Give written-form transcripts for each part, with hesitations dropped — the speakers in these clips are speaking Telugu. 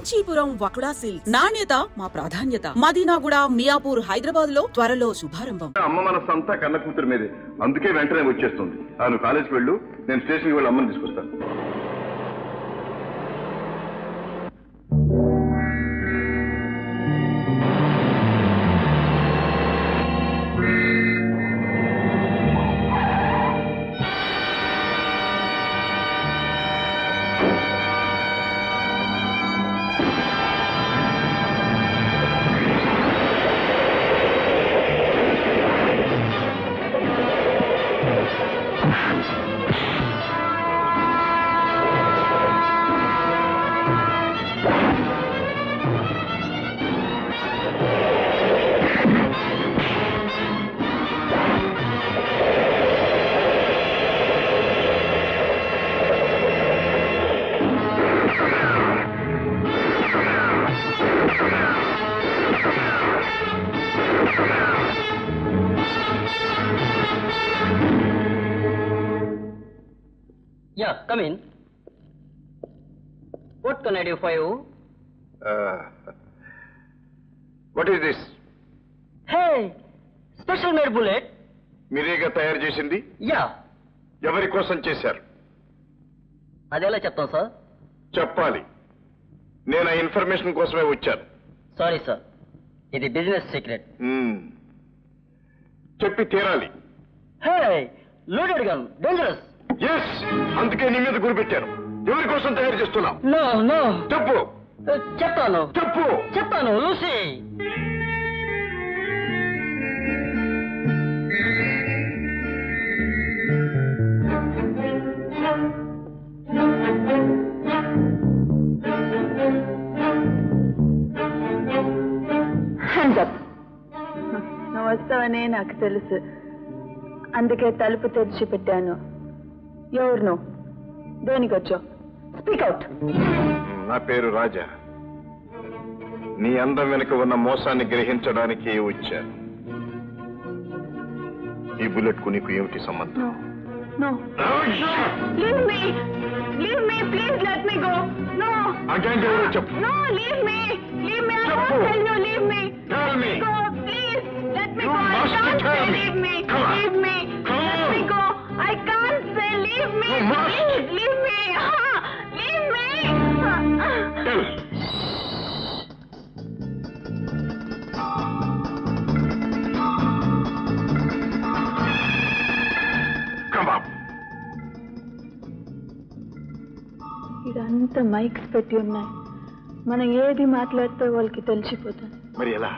కాంచీపురం వకుడా సిల్క్స్ నాణ్యత మా ప్రాధాన్యత. మదీనాగూడ, మియాపూర్, హైదరాబాద్ లో త్వరలో శుభారంభం. అమ్మ మనసంతా కన్న కూతురు మీదే, అందుకే వెంటనే వచ్చేస్తుంది. నువ్వు కాలేజీకి వెళ్ళు, నేను స్టేషన్కి వెళ్ళి అమ్మని తీసుకొస్తాను. Yeah, come in. What can I do for you? What is this? Hey, special made bullet. మీరేగా తయారు చేసింది? Yeah. ఎవరి కోసం చేశారు? అదెలా చెప్తాం సార్? చెప్పాలి. నేను ఆ ఇన్ఫర్మేషన్ కోసమే వచ్చాను. సారీ సార్, ఇది బిజినెస్ సీక్రెట్. చెప్పి తీరాలి. Hey, loaded gun, dangerous. Yes, అందుకే నీ మీద గురిపెట్టాను. ఎవరి కోసం తయారు చేస్తున్నావు? No no. చెప్పు. చెప్తాను. చెప్పు. చెప్తాను, లూసీ. నువ్వు వస్తావనే నాకు తెలుసు, అందుకే తలుపు తెరిచి పెట్టాను. ఎవరు నువ్వు? దేనికి వచ్చావు? Speak out. నా పేరు రాజా. నీ అందం వెనుక ఉన్న మోసాన్ని గ్రహించడానికి వచ్చాను. ఈ బుల్లెట్ కు నీకు ఏమిటి సంబంధం? No. Leave me. Leave me. Please let me go. No. Again, చెప్పు. No, leave me. Leave me. I won't tell you. Leave me. Tell me. Go, please. Let me You go. I must can't tell say me. leave me. Come on. Leave me. Come Let on. me go. I can't say leave me. You must. Please, leave me. Leave me. Tell. Come up. ఇదంతా మైక్స్ పెట్టి ఉన్నాయి. మనం ఏది మాట్లాడితే వాళ్ళకి తెలిసిపోతుంది. మరి ఎలా?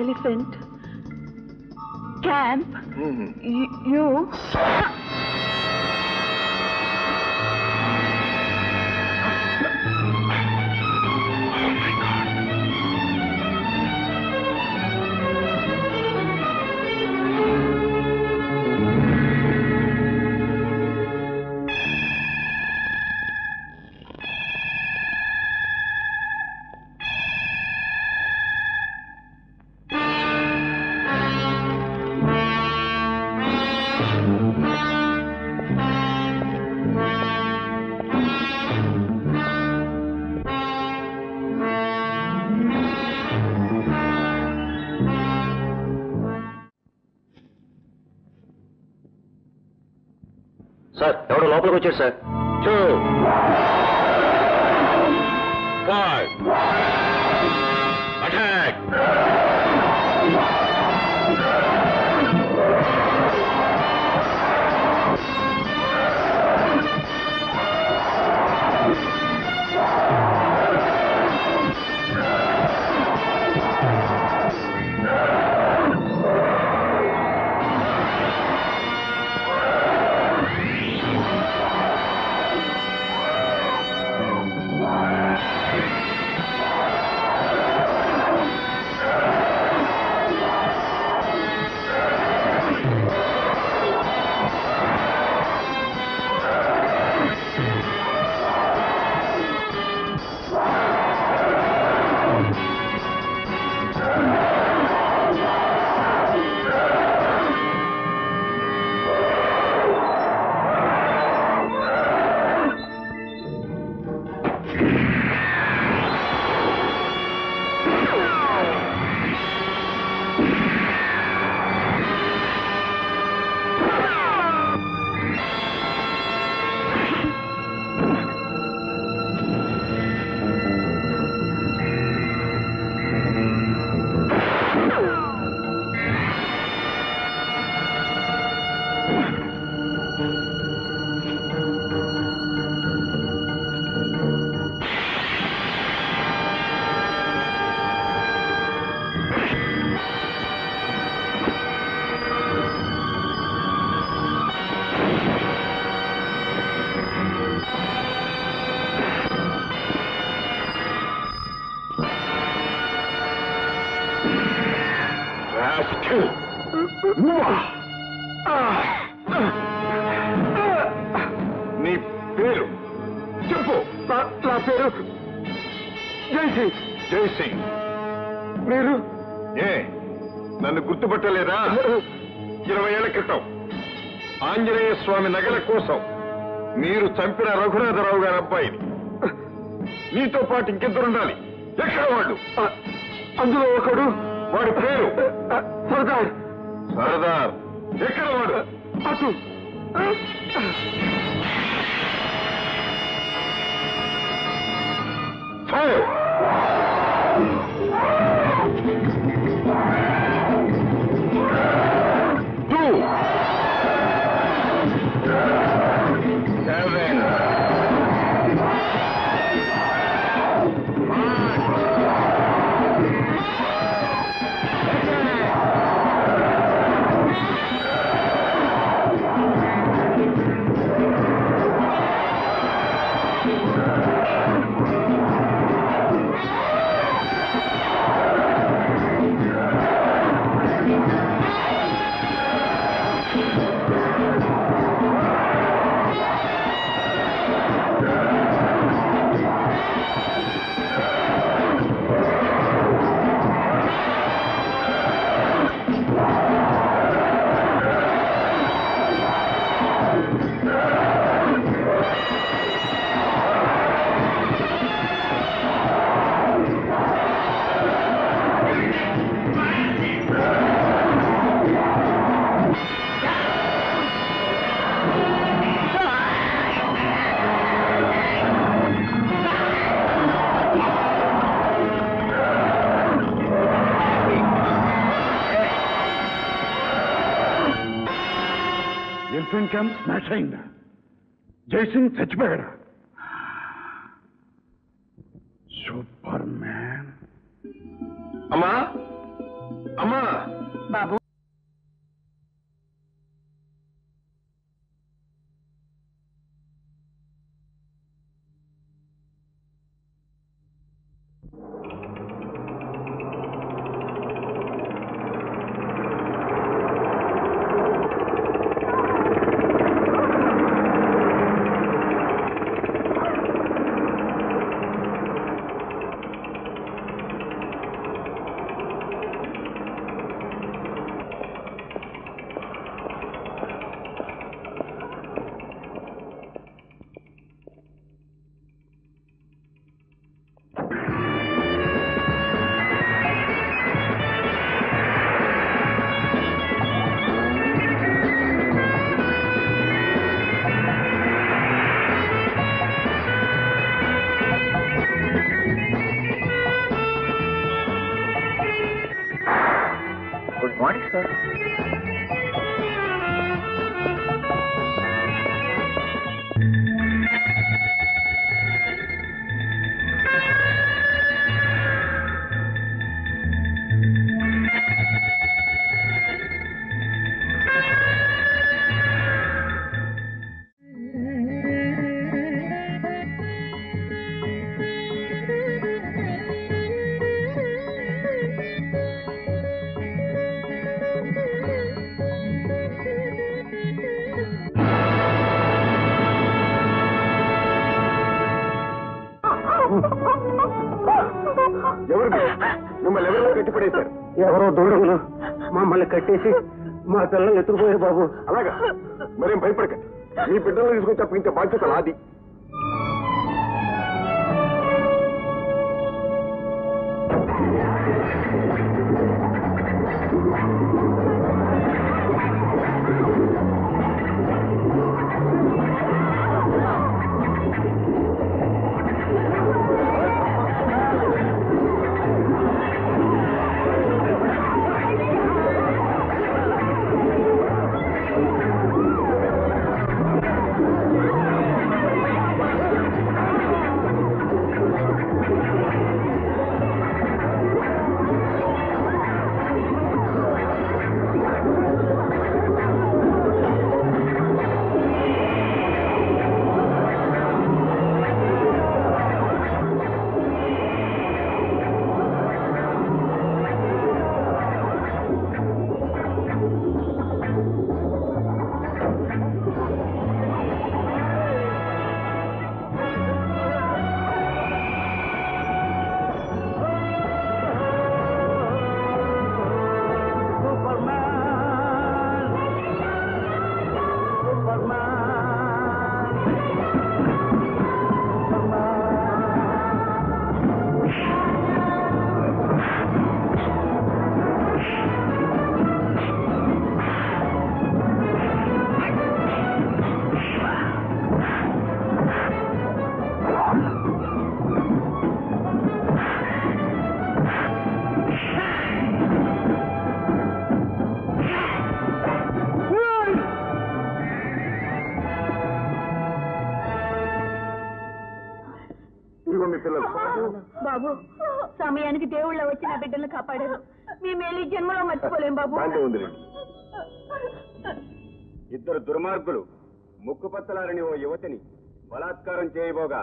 Elephant camp you. సార్, ఎవడో లోపలికి వచ్చారు సార్. 2 5 అటాక్. నీ పేరు చెప్పు. నా పేరు జైసింగ్. జైసింగ్. మీరు నన్ను గుర్తుపట్టలేదా? 20 ఏళ్ల క్రితం ఆంజనేయ స్వామి నగల కోసం మీరు చంపిన రఘునాథరావు గారి అబ్బాయిని. నీతో పాటు ఇంకెద్దరుండాలి. ఎక్కడ వాళ్ళు? అందులో ఒకడు. వాడి పేరు సర్దార్. సర్దార్. ఎక్కడ వాడు? అటు. ఫైర్. ఎలిఫెంట్ క్యాంప్ స్మాష్ అయిందా? జైసింగ్ చచ్చిపోయాడా? Super man. అమ్మా, అమ్మా. బాబు గుడ్ మార్నింగ్ సార్. ఎవరు మిమ్మల్ని ఎవరో కట్టిపడేశారు? ఎవరో దూడగులు మమ్మల్ని కట్టేసి మా పిల్లలు ఎత్తుకుపోయారు బాబు. అలాగా? మరేం భయపడక. మీ బిడ్డలు తీసుకుని తప్పించే బాధ్యత నాది. ఇదిగో మీ పిల్లలు. బాబు సమయానికి దేవుళ్ళ వచ్చి నా బిడ్డలను కాపాడారు. మీ మేలు జన్మలో మర్చిపోలేం బాబు. ఉంది ఇద్దరు దుర్మార్గులు ముక్కుపచ్చలారని ఓ యువతిని బలాత్కారం చేయబోగా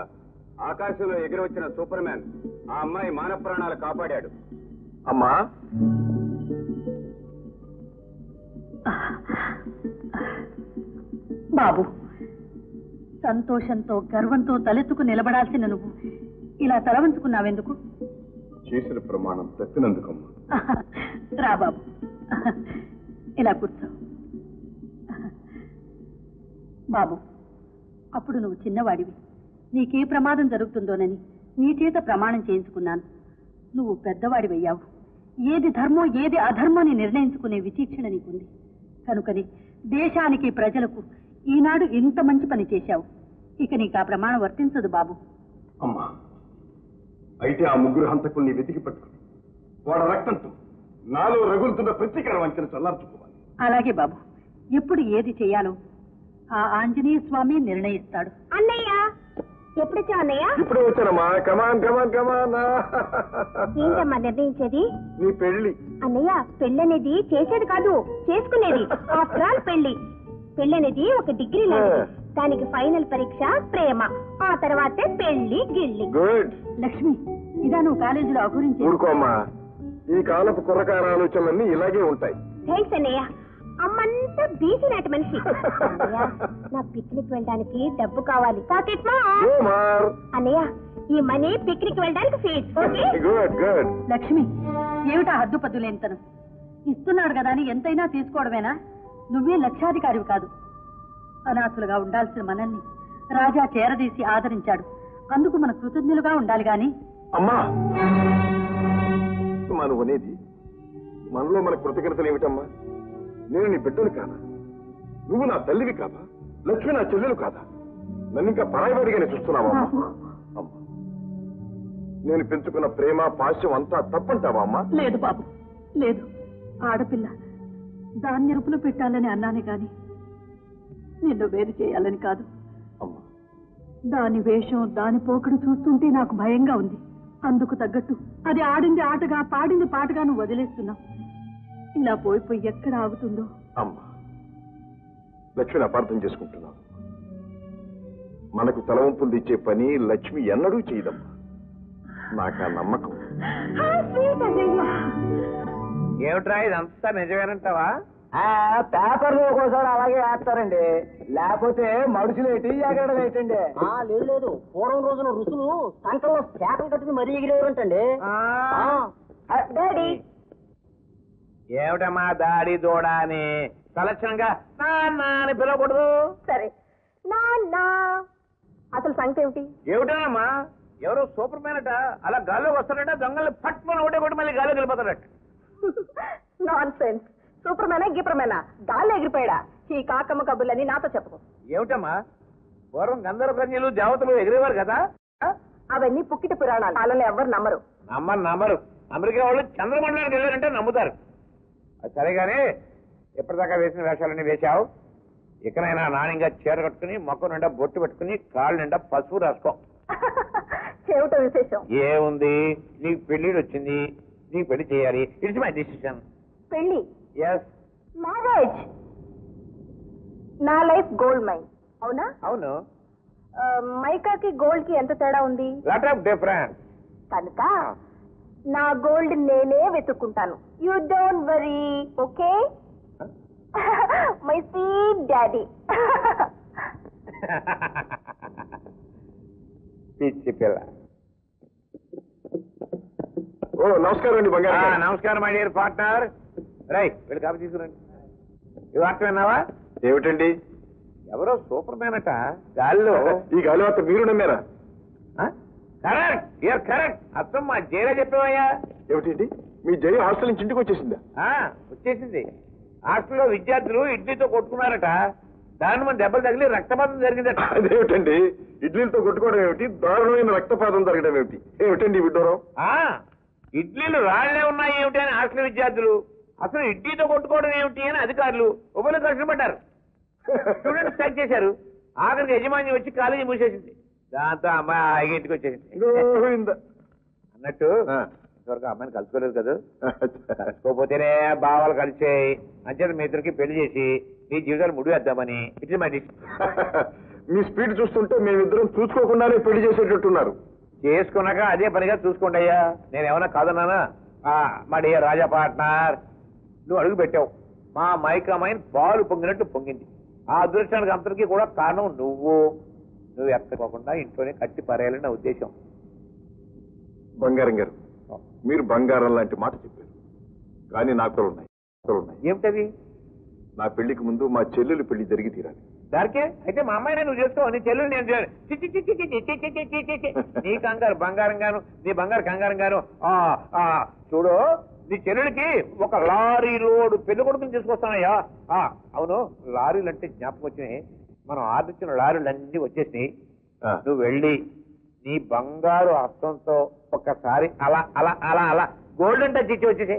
ఆకాశంలో ఎగిరి వచ్చిన సూపర్ మ్యాన్ ఆ అమ్మాయి మాన ప్రాణాలు కాపాడాడు. అమ్మా బాబు, సంతోషంతో గర్వంతో తలెత్తుకు నిలబడాల్సిన నువ్వు ఇలా తలవంచుకున్నావెందుకు? చేసిన ప్రమాణం తప్పినందుకమ్మా. రా బాబు, ఇలా కూర్చో. బాబు, అప్పుడు నువ్వు చిన్నవాడివి. నీకే ప్రమాదం జరుగుతుందోనని నీ చేత ప్రమాణం చేయించుకున్నాను. నువ్వు పెద్దవాడివయ్యావు. ఏది ధర్మం ఏది అధర్మం అని నిర్ణయించుకునే విచక్షణ నీకుంది. కనుకని దేశానికి ప్రజలకు ఈనాడు ఇంత మంచి పని చేశావు. ఇక నీకు ఆ ప్రమాణం వర్తించదు బాబు. అమ్మా, అయితే ఆ ముగ్గురు హంతకుల్ని వెతికి పట్టుకుని వాడ రక్తంతో నాలో రగులుతున్న ప్రతీకార వంచన చల్లార్చుకోవాలి. అలాగే బాబు, ఎప్పుడు ఏది చేయాలో ఆ ఆంజనేయ స్వామి నిర్ణయిస్తాడు. అన్నయ్య ఎప్పుడొచ్చా అన్నయ్య? ఇప్పుడు వచ్చానమ్మా. కమాన్ కమాన్ కమాన్. ఏంటమ్మా నిర్ణయించేది? నీ పెళ్లి. అన్నయ్య, పెళ్లి అనేది చేసేది కాదు, చేసుకునేది. ఆఫ్టర్ ఆల్ పెళ్లి అనేది ఒక డిగ్రీ లాంటిది. దానికి ఫైనల్ పరీక్ష ప్రేమ, ఆ తర్వాతే పెళ్లి గిల్లి. గుడ్. లక్ష్మి, ఇదా నువ్వు కాలేజీలో అఘోరించి? ఊరుకోమ్మా, ఈ కాలపు కుర్రకార ఆలోచనలన్నీ ఇలాగే ఉంటాయి. థ్యాంక్స్ అన్నయ్య. అమ్మంతా బీసీ నాటి మనిషి. అన్నయ్య, నా పిక్నిక్ వెళ్ళడానికి డబ్బు కావాలి. పాకెట్ అన్నయ్య, ఈ మనీ పిక్నిక్ వెళ్ళడానికి ఫీజ్. Good good. లక్ష్మి, ఏమిటా హద్దుపద్దు లేనితనం? ఇస్తున్నాడు కదా అని ఎంతైనా తీసుకోవడమేనా? నువ్వే లక్షాధికారివి కాదు. అనాథులుగా ఉండాల్సిన మనల్ని రాజా చేరదీసి ఆదరించాడు. అందుకు మన కృతజ్ఞులుగా ఉండాలి గాని. అమ్మా, మనం అనేది మనలో మన కృతజ్ఞతలు ఏమిటమ్మా? నేను నీ బిడ్డను కాదా? నువ్వు నా తల్లివి కాదా? లక్ష్మి నా చెల్లెలు కాదా? నన్ను ఇంకా పరాయివాడిగానే చూస్తున్నావా అమ్మా? నేను పెంచుకున్న ప్రేమ పాశ్యం అంతా తప్పంటావా అమ్మా? లేదు బాబు, లేదు. ఆడపిల్ల దాన్ని అరుపులు పెట్టాలని అన్నానే గాని నిన్ను వేరు చేయాలని కాదు. అమ్మా, దాని వేషం దాని పోకడు చూస్తుంటే నాకు భయంగా ఉంది. అందుకు తగ్గట్టు అది ఆడింది ఆటగా పాడింది పాటగా నువ్వు వదిలేస్తున్నావు. ఇలా పోయిపోయి ఎక్కడ ఆగుతుందో. అమ్మా, లక్ష్మిని అపార్థం చేసుకుంటున్నావు. మనకు తలవంపులు తెచ్చే పని లక్ష్మి ఎన్నడూ చేయదమ్మా. నాకు ఆ నమ్మకం. ఏమిట్రా ఇదంతా నిజమేనంటావా? పేపర్లు ఒక్కోసారి అలాగే వేస్తారండి, లేకపోతే మనుషులు ఏంటి ఎగరడం ఏంటండి? లేదు లేదు, పూర్వం రోజున ఋషులు సంకల్లో శాఖలు కట్టుకుని మరీ ఎగిరేవారంటండి. డాడీ, ఏమిటమ్మా దాడి దూడ అని తలక్షణంగా నాన్న అని పిలవకూడదు. సరే నాన్న. అసలు సంగతి ఏమిటి? ఏమిటమ్మా, ఎవరో సూపర్ మ్యాన్ అట అలా గాల్లోకి వస్తాడట, దొంగల్ని పట్టుకొని ఒకటే కొట్టి మళ్ళీ గాల్లోకి వెళ్ళిపోతాడట. Non sense. సూపర్ మేనా గీపర్ మేనా గాల్లో ఎగిరిపోయాడా? ఈ కాకమ్మ కబుర్లని నాతో చెప్పకు. ఏమిటమ్మా, పూర్వం గంధర్వ కన్యలు దేవతలు ఎగిరేవారు కదా? అవన్నీ పుక్కిటి పురాణాలు. వాళ్ళని ఎవ్వరు నమ్మరు. నమ్మరు. అమెరికా వాళ్ళు చంద్రమండలానికి వెళ్ళారంటే నమ్ముతారు. అది సరేగానే ఎప్పటిదాకా వేసిన వేషాలన్నీ వేశావు. ఇకనైనా నాణ్యంగా చీర కట్టుకుని మొక్క నిండా బొట్టు పెట్టుకుని కాళ్ళు నిండా పసుపు రాసుకో. ఏమిటో విశేషం? ఏముంది, నీకు పెళ్లిడు వచ్చింది, నీకు పెళ్లి చేయాలి. It's my decision. పెళ్లి? Yes, marriage. నా లైఫ్ గోల్డ్ మైన్. అవునా? అవును. మైకాకి గోల్డ్ కి ఎంత తేడా ఉంది? Lot of difference. కనుక నా గోల్డ్ నేనే వెతుక్కుంటాను. You don't worry, okay? My sweet daddy. పిచ్చి పిల్ల. ఓ నమస్కారం అండి బంగారు. నమస్కారం మై డియర్ పార్ట్నర్. రై వీళ్ళు కాపీ తీసుకురండి. ఈ వార్త విన్నావా? ఏమిటండి? ఎవరో సూపర్ మ్యాన్ అట గాల్లో. ఈ గాలి వార్త మీరు నమ్మారా? Correct, you're correct. అర్థం మా జైలా చెప్పేవయ్యా. ఏమిటండి, మీ జయ హాస్టల్ నుంచి ఇంటికి వచ్చేసిందా? వచ్చేసింది. హాస్టల్లో విద్యార్థులు ఇడ్లీతో కొట్టుకున్నారట. దాని మన దెబ్బలు తగిలి రక్తపాతం జరిగిందట. అదేమిటండి, ఇడ్లీలతో కొట్టుకోవడం ఏమిటి, దారుణమైన రక్తపాతం జరగడం ఏమిటి? ఏమిటండి విడ్డూరం? ఇడ్లీలు రాళ్లే ఉన్నాయి ఏమిటి అని హాస్టల్ విద్యార్థులు, అసలు ఇడ్లీతో కొట్టుకోవడం ఏమిటి అని అధికారులు ఉభయలు కష్టపడ్డారు. స్టూడెంట్స్ స్ట్రైక్ చేశారు. ఆఖరికి యజమాని వచ్చి కాలేజీ మూసేసింది. దాంతో అమ్మాయి హాయిగా ఇంటికి వచ్చేసింది. అన్నట్టు ఇంతవరకు అమ్మాయిని కలుసుకోలేదు కదా, కలుసుకోపోతేనే భావాలు కలిసాయి. అంచేత మీ ఇద్దరికి పెళ్లి చేసి మీ జీవితాలు ముడివేద్దామని ఇట్లా మరి. మీ స్పీడ్ చూస్తుంటే మేమిద్దరం చూసుకోకుండానే పెళ్లి చేసేటట్టున్నారు. చేసుకున్నాక అదే పనిగా చూసుకోండి అయ్యా, నేనేమన్నా కాదన్నానా? మా డియర్ రాజా పార్ట్నర్, నువ్వు అడుగు పెట్టావు, మా మైక్ అమ్మాయిని పాలు పొంగినట్టు పొంగింది. ఆ అదృష్టానికి అంతటికీ కూడా కారణం నువ్వు ఎక్కకోకుండా ఇంట్లోనే కట్టి పారేయాలని నా ఉద్దేశం. బంగారం గారు, మీరు బంగారం లాంటి మాట చెప్పారు, కానీ నాకు ఉన్నాయి. ఏమిటది? నా పెళ్లికి ముందు మా చెల్లెలు పెళ్లి జరిగి తీరాలి. దానికే అయితే మా అమ్మాయిని నువ్వు చేసుకో, నీ చెల్లెలు నేను నీ కంగారు బంగారం గాను, నీ బంగారు కంగారం గాను. చూడు, నీ చెల్లెలకి ఒక లారీ లోడు పెళ్లి కొడుకుని తీసుకొస్తానయ్యా. అవును, లారీలు అంటే జ్ఞాపకం వచ్చినాయి, మనం ఆర్డర్ ఇచ్చిన లారీలు అన్నీ వచ్చేసినాయి. నువ్వు వెళ్ళి నీ బంగారు హస్తంతో ఒక్కసారి అలా అలా అలా అలా గోల్డెన్ టచ్ ఇచ్చి వచ్చేసి.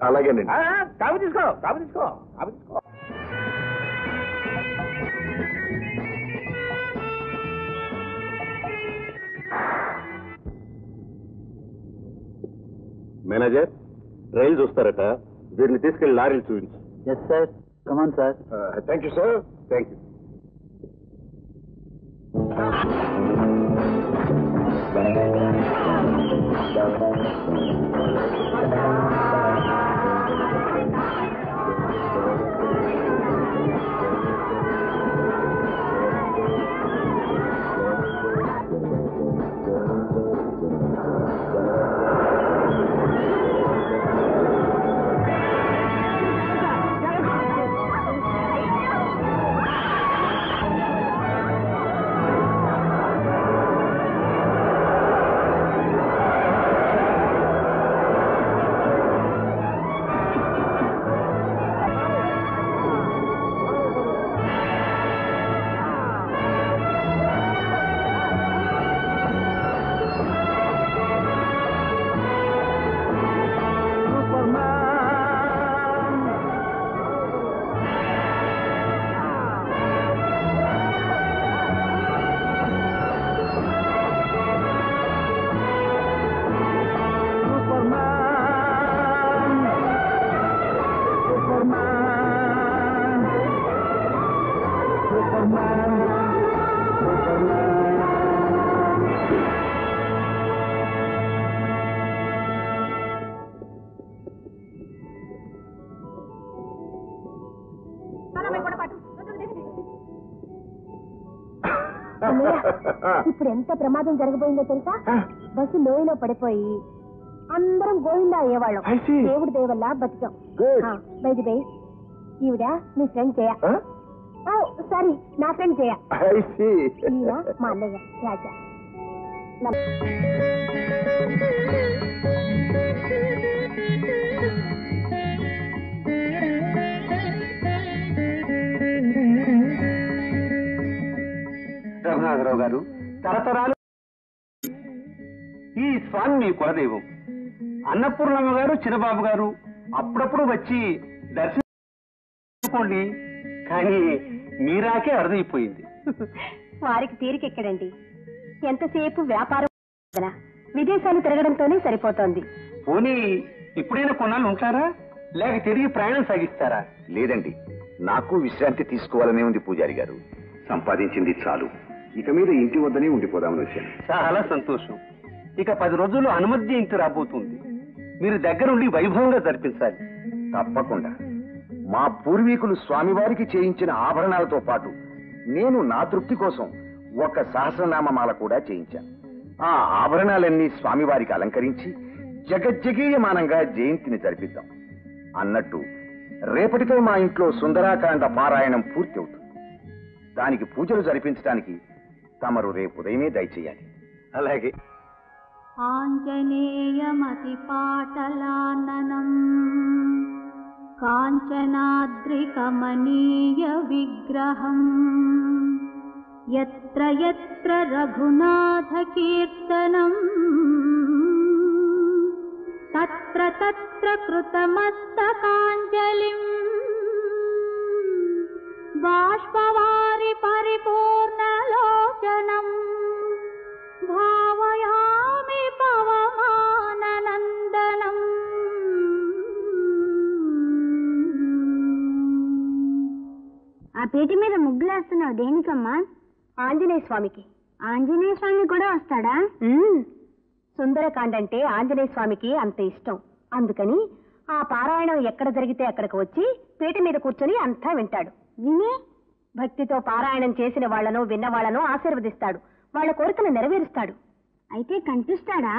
అలాగేనండి. కాపు తీసుకో, కాపు తీసుకో, కాపు తీసుకో. మేనేజర్, రైలు చూస్తారట, వీరిని తీసుకెళ్లి లారీలు చూపించు. Yes sir, come on sir. Thank you sir, thank you. ఇప్పుడు ఎంత ప్రమాదం జరగబోయిందో తెలుసా? బస్సు లోయలో పడిపోయి అందరం గోవిందా అయ్యేవాళ్ళం. దేవుడి దయ వల్ల బతికాం. బైది బై, ఈవిడ మీ ఫ్రెండ్ జయ. సారీ, నా ఫ్రెండ్ జయ. ఈయన మా అన్నయ్య రాజా. రఘునాథరావు గారు, తరతరాలు ఈ స్వామి మీ కులదైవం. అన్నపూర్ణమ్మ గారు, చిన్నబాబు గారు అప్పుడప్పుడు వచ్చి దర్శించుకోండి, కానీ మీరాకే అరుదైపోయింది. వారికి తీరికెక్కడండి, ఎంతసేపు వ్యాపారం, విదేశాలు తిరగడంతోనే సరిపోతోంది. పోనీ ఇప్పుడైనా కొన్నాళ్ళు ఉంటారా, లేక తిరిగి ప్రయాణం సాగిస్తారా? లేదండి, నాకు విశ్రాంతి తీసుకోవాలనే ఉంది పూజారి గారు. సంపాదించింది చాలు, ఇక మీద ఇంటి వద్దనే ఉండిపోదామని వచ్చాను. చాలా సంతోషం. ఇక 10 రోజుల్లో అనుమతి జయంతి రాబోతుంది. మీరు దగ్గరుండి వైభవంగా జరిపించాలి. తప్పకుండా. మా పూర్వీకులు స్వామివారికి చేయించిన ఆభరణాలతో పాటు నేను నా తృప్తి కోసం ఒక సహస్రనామమాల కూడా చేయించాను. ఆ ఆభరణాలన్నీ స్వామివారికి అలంకరించి జగజ్జగీయమానంగా జయంతిని జరిపిద్దాం. అన్నట్టు రేపటితో మా ఇంట్లో సుందరాకాండ పారాయణం పూర్తి అవుతుంది. దానికి పూజలు జరిపించడానికి తమరు రేపు ఉదయమే దయచేయాలి. అలాగే. ఆంజనేయమతి పాటలాననం కాంచనాద్రికమనీయ విగ్రహం యత్ర యత్ర రఘునాథ కీర్తనం తత్ర తత్ర కృతమస్తకాంజలిం బాష్పవారి పరిపూర్ణలోచనం వీటి మీద ముగ్గులేస్తున్నావు దేనికమ్మా? ఆంజనేయ స్వామికి. ఆంజనేయ స్వామి కూడా వస్తాడా? సుందరకాండ అంటే ఆంజనేయ స్వామికి అంత ఇష్టం. అందుకని ఆ పారాయణం ఎక్కడ జరిగితే అక్కడికి వచ్చి పీట మీద కూర్చొని అంతా వింటాడు. విని భక్తితో పారాయణం చేసిన వాళ్లను విన్న వాళ్లను ఆశీర్వదిస్తాడు. వాళ్ళ కోరికలు నెరవేరుస్తాడు. అయితే కనిపిస్తాడా?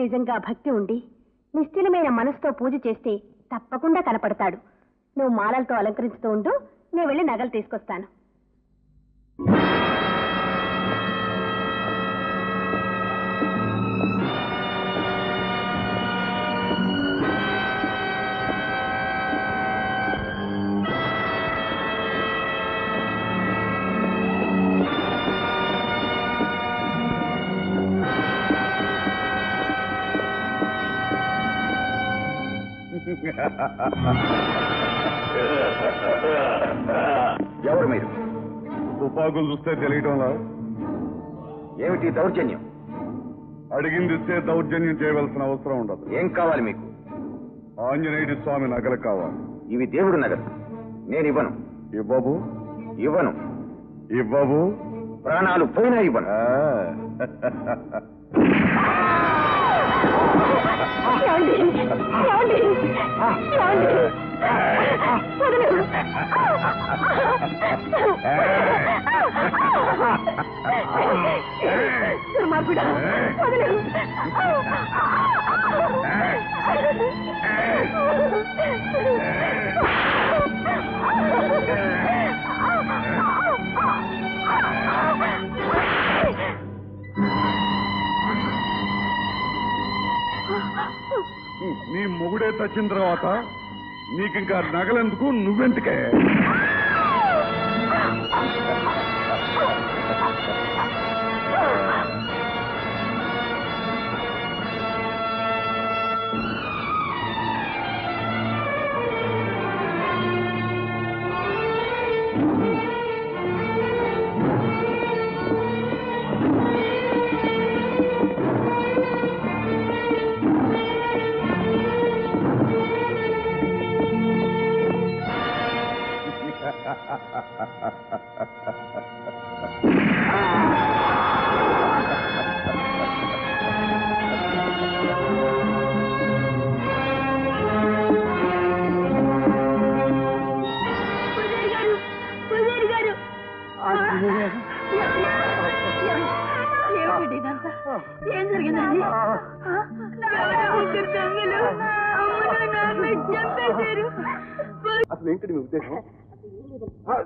నిజంగా భక్తి ఉండి నిశ్చలమైన మనసుతో పూజ చేస్తే తప్పకుండా కనపడతాడు. నువ్వు మాలలతో అలంకరిస్తూ ఉండు, నేను వెళ్ళి నగలు తీసుకొస్తాను. ఎవరు మీరు? తుపాకులు చూస్తే తెలియటంలా? ఏమిటి దౌర్జన్యం? అడిగింది ఇస్తే దౌర్జన్యం చేయవలసిన అవసరం ఉండదు. ఏం కావాలి మీకు? ఆంజనేయుడి స్వామి నగలు కావాలి. ఇవి దేవుడు నగలు, నేను ఇవ్వను. ఇవ్వబు? ఇవ్వను. ఇవ్వబు? ప్రాణాలు పోయినా ఇవ్వను. నీ మొగుడే తెచ్చిన తర్వాత నీకింకా నగలెందుకు, నువ్వెందుకే? ఏం జరిగిందండి? అసలు ఏంటి మీ ఉద్దేశం?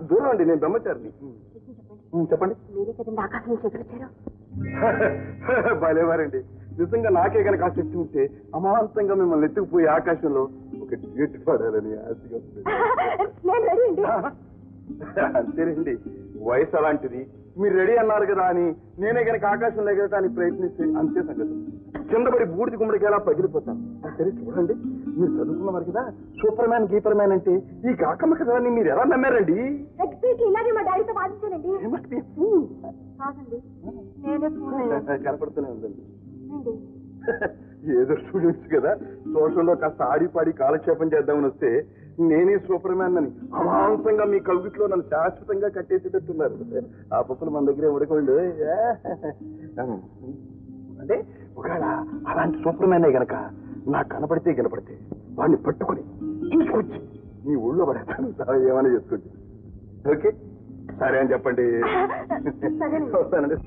దూరం అండి, నేను బ్రహ్మచారిని. చెప్పండి. మీరే కదండి ఆకాశం నుంచి ఎదురొచ్చారు. భలేవారండి. నిజంగా నాకే కనుక ఆ శక్తి ఉంటే అమాంతంగా మిమ్మల్ని ఎత్తుకుపోయి ఆకాశంలో ఒక డ్యూట్ పడాలని ఆశగా ఉంది. అంతేనండి, వయసు అలాంటిది. మీరు రెడీ అన్నారు కదా అని నేనే కనుక ఆకాశంలో ఎగరటానికి ప్రయత్నిస్తే అంతే సంగతి. కింద పడి బూడిది గుమ్మడికి ఎలా పగిలిపోతాను. సరే చూడండి, మీరు చదువుకున్నవారు కదా, సూపర్ మ్యాన్ గీపర్ మ్యాన్ అంటే ఈ కాకమ్మ కదా అని మీరు ఎలా నమ్మారండి? ఇలాగే మా డాడీతో వాదించానండి. కనపడుతూనే ఉందండి. ఏదో స్టూడెంట్స్ కదా, సోషల్లో కాస్త ఆడిపాడి కాలక్షేపం చేద్దామని వస్తే నేనే సూపర్ మ్యాన్ అని అమాంతంగా మీ కవిట్లో నన్ను శాశ్వతంగా కట్టేసేటట్టున్నారు. ఆ పప్పులు మన దగ్గరే ఉడకండి. అంటే ఒకవేళ అలాంటి సూపర్ మ్యానే గనక నాకు కనపడితే వాడిని పట్టుకుని తీసుకొచ్చి మీ ఊళ్ళో పడేస్తాను. ఏమైనా చేసుకోండి. ఓకే, సరే అని చెప్పండి. వస్తానండి.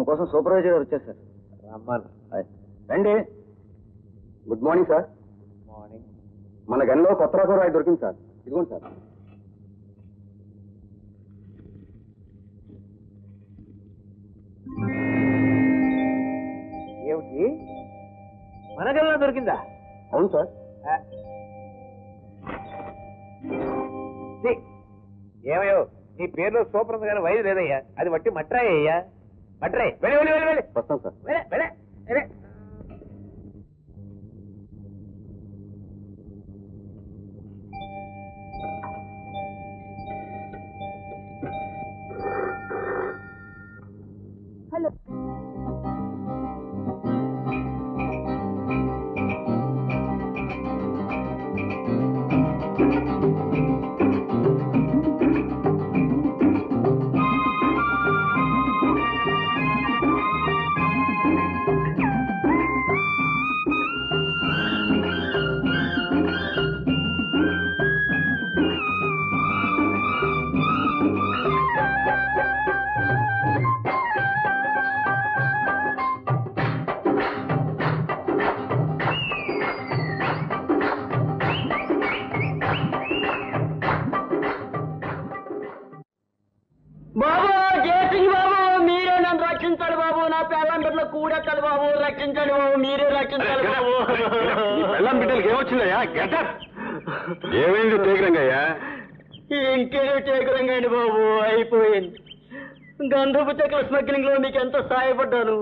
కోసం సూపర్వైజర్ గారు వచ్చేసారు. రండి. Good morning sir. మార్నింగ్. మన గనిలో కొత్త రకం రాయి దొరికింది సార్. ఇదిగోండి సార్. ఏమిటి, మన గనిలో దొరికిందా? అవును సార్. ఏమయ్యో, నీ పేరులో సూపర్ ఉంది కానీ వైద్య లేదయ్యా. అది వట్టి మట్రాయి అయ్యా, మట్రాయి. వెళ్ళి వెళ్ళి వెళ్ళి వెళ్ళి వస్తాం సార్. వెళ్ళే వెళ్ళే వెళ్ళే. హలో. బాబు జయసింగ్ బాబు, మీరే నన్ను రక్షించాలి బాబు. నా పెళ్ళం బిడ్డలు కూడెత్తాలి బాబు. రక్షించండి బాబు, మీరే రక్షించాలి బాబు. పెళ్ళం బిడ్డలకి ఏమొచ్చిందయ్యా? గెటప్ ఏమైంది టేకరంగయ్యా? ఇంకేదో టేకరంగండి బాబు, అయిపోయింది. గంధపు చెక్కల స్మగ్లింగ్ లో మీకు ఎంత సహాయపడ్డాను.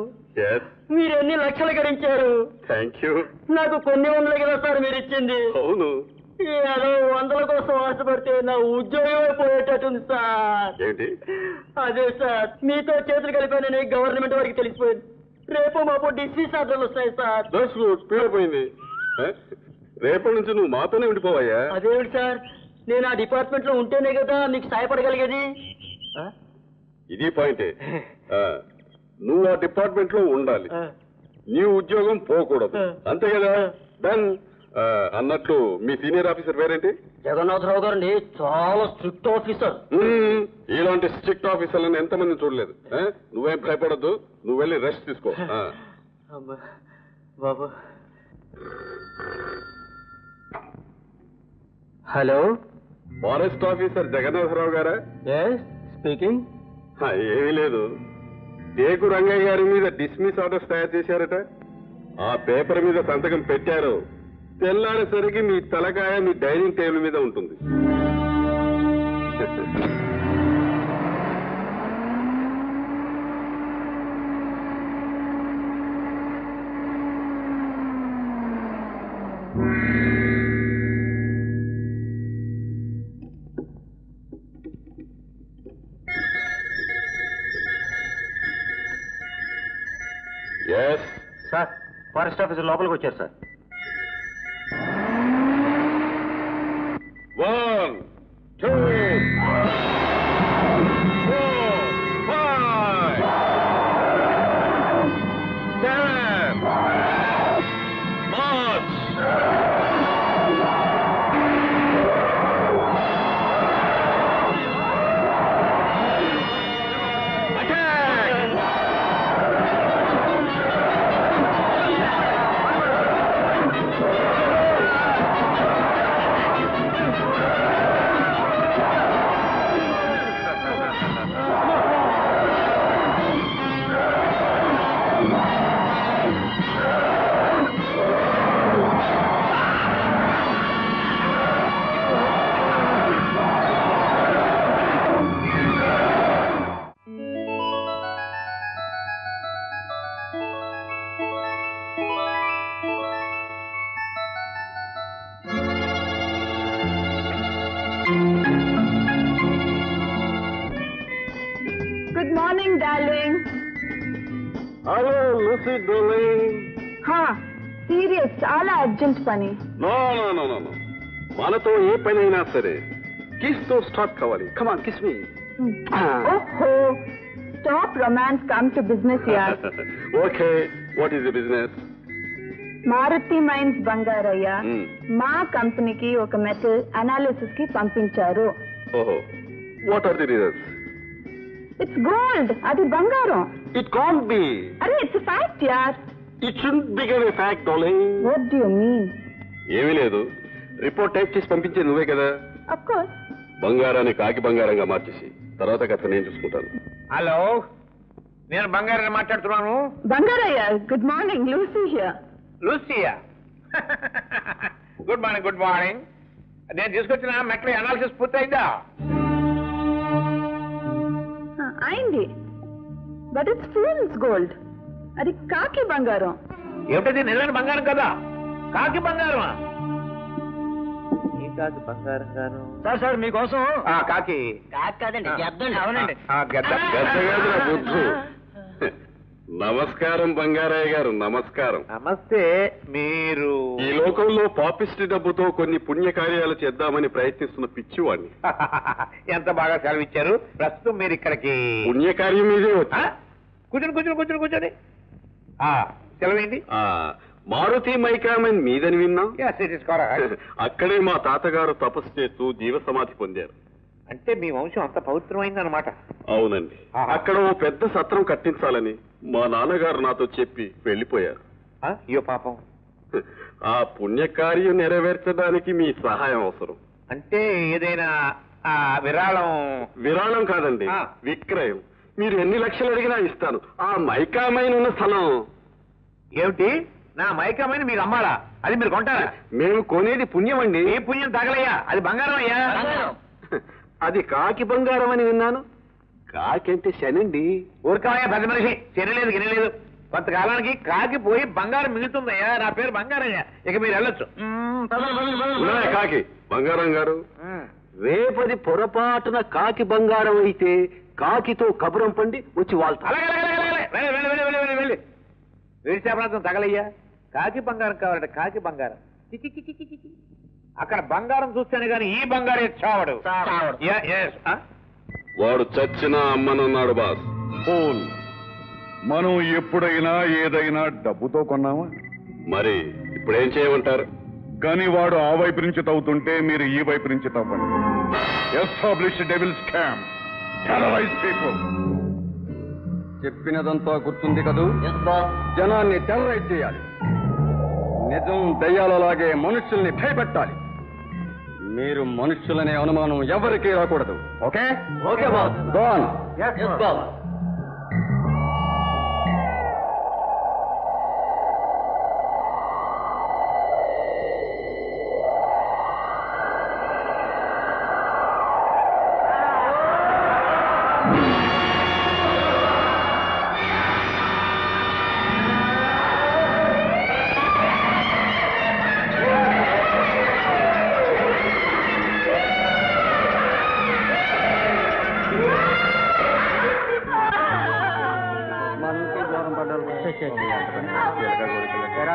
మీరు ఎన్ని లక్షలు గడించారు. Thank you. నాకు కొన్ని వందలు కదా సార్ మీరు ఇచ్చింది. అవును. ఏదో వందల కోసం ఆశపడితే నా ఉద్యోగమే పోయేటట్టుంది సార్. ఏంటి? అదే సార్, మీతో చేతులు కలిపానని గవర్నమెంట్ వారికి తెలిసిపోయింది. రేపు మాపు డిస్మిస్ ఆర్డర్లు వస్తాయి సార్. పీడిపోయింది. రేపటి నుంచి నువ్వు మాతోనే ఉండిపోవయ్యా. అదేమిటి సార్, నేను ఆ డిపార్ట్మెంట్ లో ఉంటేనే కదా మీకు సహాయపడగలిగేది. ఇది పాయింటే. నువ్వు ఆ డిపార్ట్మెంట్ లో ఉండాలి, నీ ఉద్యోగం పోకూడదు, అంతే కదా? డన్. అన్నట్లు మీ సీనియర్ ఆఫీసర్ పేరేంటి? జగన్నాథరావు గారండి, చాలా స్ట్రిక్ట్ ఆఫీసర్. ఇలాంటి స్ట్రిక్ట్ ఆఫీసర్లను ఎంతమంది చూడలేదు. నువ్వేం భయపడద్దు, నువ్వు వెళ్ళి రెస్ట్ తీసుకో. బాబు. హలో, ఫారెస్ట్ ఆఫీసర్ జగన్నాథరావు గారా? స్పీకింగ్. ఏమీ లేదు, టేకు రంగయ్య గారి మీద డిస్మిస్ ఆర్డర్స్ తయారు చేశారట. ఆ పేపర్ మీద సంతకం పెట్టారు. తెల్లారేసరికి మీ తలకాయ మీ డైనింగ్ టేబుల్ మీద ఉంటుంది. సార్, ఫారెస్ట్ ఆఫీసర్ లోపలికి వచ్చారు sir. 1, 2, 4, 5, 7, march. Good morning darling. Hello Lucy darling. Serious, చాలా అర్జెంట్ పని. No no no no no, మనతో ఏ పని అయినా సరే కిస్ తో స్టార్ట్ కావాలి. Come on kiss me. ఓహో, stop romance, come to business యార్. Okay, what is the business? Maruti mines Bangaraiah మా కంపెనీకి ఒక మెటల్ అనాలిసిస్ కి పంపించారు. ఓహో, what are the results? It's gold, అది బంగారం. It can't be. అరే ఇట్స్ ఫ్యాక్ట్ యార్. It should become a fact darling. What do you mean? ఏమీ లేదు, రిపోర్ట్ టైప్ చేసి పంపించేది నువ్వే కదా. Of course. బంగారాన్ని కాకి బంగారంగా మార్చేసి తర్వాత కథ నేను చూసుకుంటాను. హలో, నేను బంగారాన్ని మాట్లాడుతున్నాను. Bangarayya, good morning. Lucy here. Lucia, good morning. Good morning. నేను తీసుకొచ్చిన మెట్ల అనాలిసిస్ పూర్తయిందా? అయింది, బట్ ఇట్స్ ఫూల్స్ గోల్డ్. అది కాకి బంగారం. ఏమిటది? నిజమైన బంగారం కదా? కాకి బంగారమా? కాకి బంగారం గాను. సార్ సార్ మీకోసం. కాకి కాదండి, గద్దండి. అవునండి, గద్ద కాదురా బుద్ధు. నమస్కారం బంగారయ్య గారు, నమస్కారం. నమస్తే. మీరు ఈ లోకంలో పాపిస్టి డబ్బుతో కొన్ని పుణ్యకార్యాలు చేద్దామని ప్రయత్నిస్తున్న పిచ్చివాడిని. ఎంత బాగా సెలవిచ్చారు. ప్రస్తుతం మీరు ఇక్కడికి పుణ్యకార్యం మీదే వచ్చా? కూర్చొని సెలవేంటి? మారుతి మైకామన్ మీదని విన్నాం. అక్కడే మా తాతగారు తపస్సు చేస్తూ జీవ సమాధి పొందారు. అంటే మీ వంశం అంత పవిత్రమైందన్నమాట. అవునండి. అక్కడ ఓ పెద్ద సత్రం కట్టించాలని మా నాన్నగారు నాతో చెప్పి వెళ్ళిపోయారు. అయ్యో పాపం. ఆ పుణ్యకార్యం నెరవేర్చడానికి మీ సహాయం అవసరం. అంటే ఏదైనా విరాళం కాదండి, విక్రయం. మీరు ఎన్ని లక్షలు అడిగినా ఇస్తాను. ఆ మైకామైన్ ఉన్న స్థలం. ఏమిటి? నా మైకామైన్ మీరు అమ్మాలా? అది మీరు కొంటారా? మేము కొనేది పుణ్యం అండి. ఏ పుణ్యం తగలయ్యా, అది బంగారం అయ్యా. అది కాకి బంగారం అని విన్నాను. కాకి అంటే శనండి. ఊరుకాయా పెద్ద మనిషి. శనలేదు గినలేదు. కొంతకాలానికి కాకి పోయి బంగారం మిగులుతుందయ్యా. నా పేరు బంగారయ్యా. ఇక మీరు వెళ్ళొచ్చు. కాకి బంగారం గారు, రేపది పొరపాటున కాకి బంగారం అయితే కాకితో కబురం పండి వచ్చి వాళ్తా. వెళ్ళి వేడిచేపలతో తగలయ్యా. కాకి బంగారం కావాలంటే కాకి బంగారం. అక్కడ బంగారం చూస్తేనే గాని ఈ బంగారే చావడు. వాడు చచ్చినా అమ్మనున్నాడు బాస్. మనం ఎప్పుడైనా ఏదైనా డబ్బుతో కొన్నామా? మరి ఇప్పుడేం చేయమంటారు? కానీ వాడు ఆ వైపు నుంచి తవ్వుతుంటే మీరు ఈ వైపు నుంచి తవ్వండి. Establish devils camp, terrorise people. చెప్పినదంతా గుర్తుంది కదూ? జనాన్ని టెర్రరైజ్ చేయాలి. నిజం దయ్యాలలాగే మనుషుల్ని భయపెట్టాలి. మీరు మనుషులనే అనుమానం ఎవరికీ రాకూడదు. Okay? Okay boss. Go on. yes boss.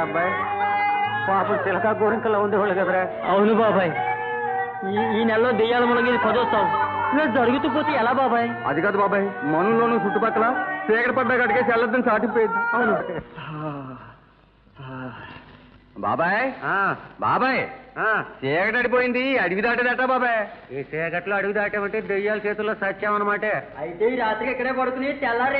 అబ్బాయి పాపం చిలక గోరింకలా ఉండేవాళ్ళు కదరా. అవును బాబాయ్. ఈ నెలలో దెయ్యాల మునగేది 10వ సంవత్సరం. జరుగుతూ పోతే ఎలా బాబాయ్? అది కాదు బాబాయ్, మనుల్లోనూ చుట్టుపక్కల చీకటి పడ్డా కడిగేసి వెళ్ళొద్దని సాటిపోయింది. అవును బాబాయ్. బాబాయ్ చీకటి అడిపోయింది, అడవి దాటేదట బాబాయ్. ఈ చీకట్లో అడుగు దాటామంటే దెయ్యాల చేతుల్లో సత్యం అనమాట. అయితే ఈ రాత్రికి ఇక్కడే పడుకుని తెల్లారి